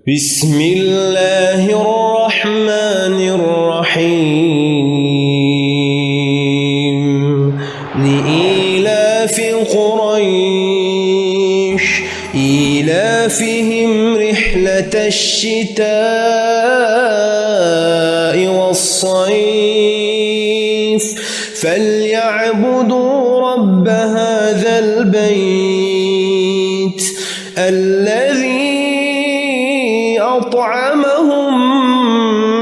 بسم الله الرحمن الرحيم لإيلاف قريش إيلافهم رحلة الشتاء والصيف فليعبدوا رب هذا البيت الذي أطعمهم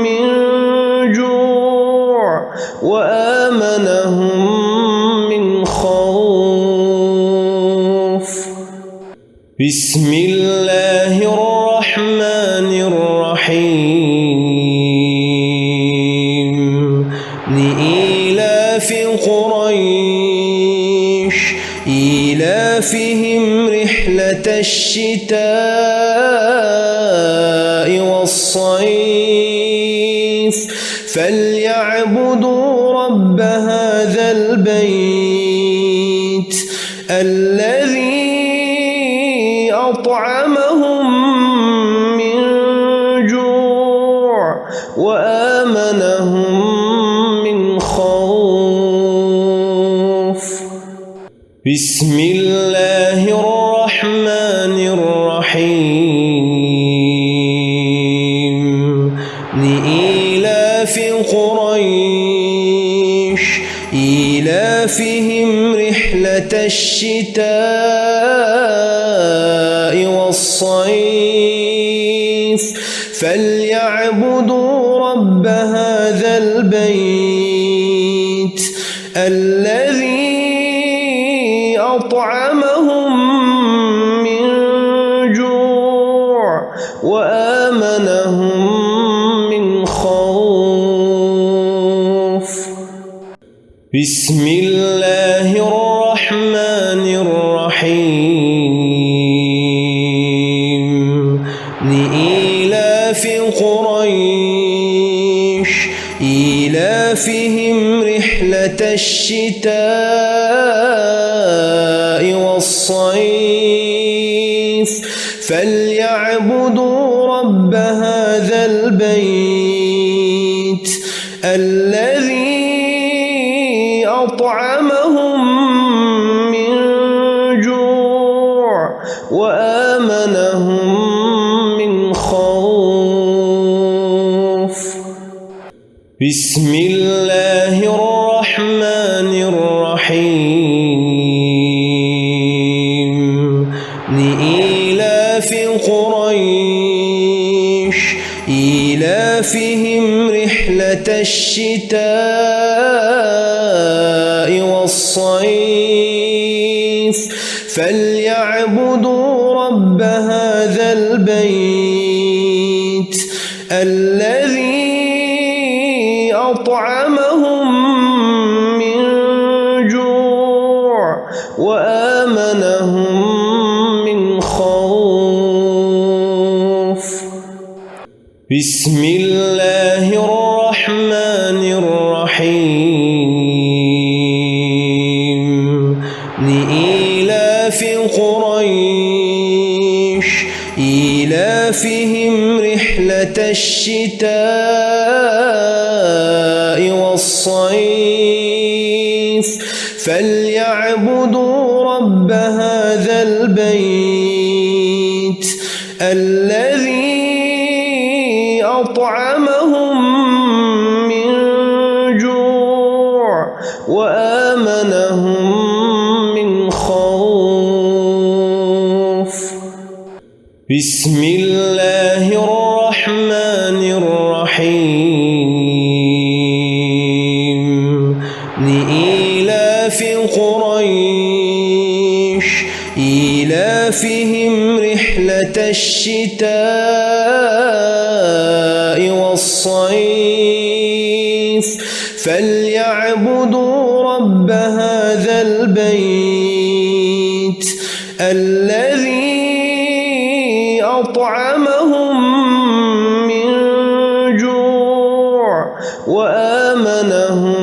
من جوع وآمنهم من خوف. بسم الله الرحمن الرحيم لإيلاف قريش إيلافهم رحلة الشتاء والصيف فليعبدوا رب هذا البيت الذي أطعمهم من جوع وآمنهم من خوف. بسم الله الرحمن الرحيم لإيلاف قريش إيلافهم رحلة الشتاء والصيف فليعبدوا رب هذا البيت الذي أطعمهم من جوع وآمنهم من خوف. بسم الله الرحمن الرحيم لإيلاف قريش إيلافهم رحلة الشتاء والصيف فليعبدوا رب هذا البيت الذي أطعمهم من جوع وآمنهم من خوف. بسم الله الرحمن الرحيم لإيلاف قريش إيلافهم رحلة الشتاء والصيف فليعبدوا رب هذا البيت الذي أطعمهم من جوع وآمنهم من خوف. بسم الله الرحمن الرحيم لإيلاف قريش إيلافهم رحلة الشتاء والصيف فليعبدوا رب هذا البيت الذي أطعمهم من جوع وآمنهم من خوف. بسم الله الرحمن الرحيم لإيلاف قريش إيلافهم رحلة الشتاء والصيف فليعبدوا رب هذا البيت الذي أطعمهم من جوع وآمنهم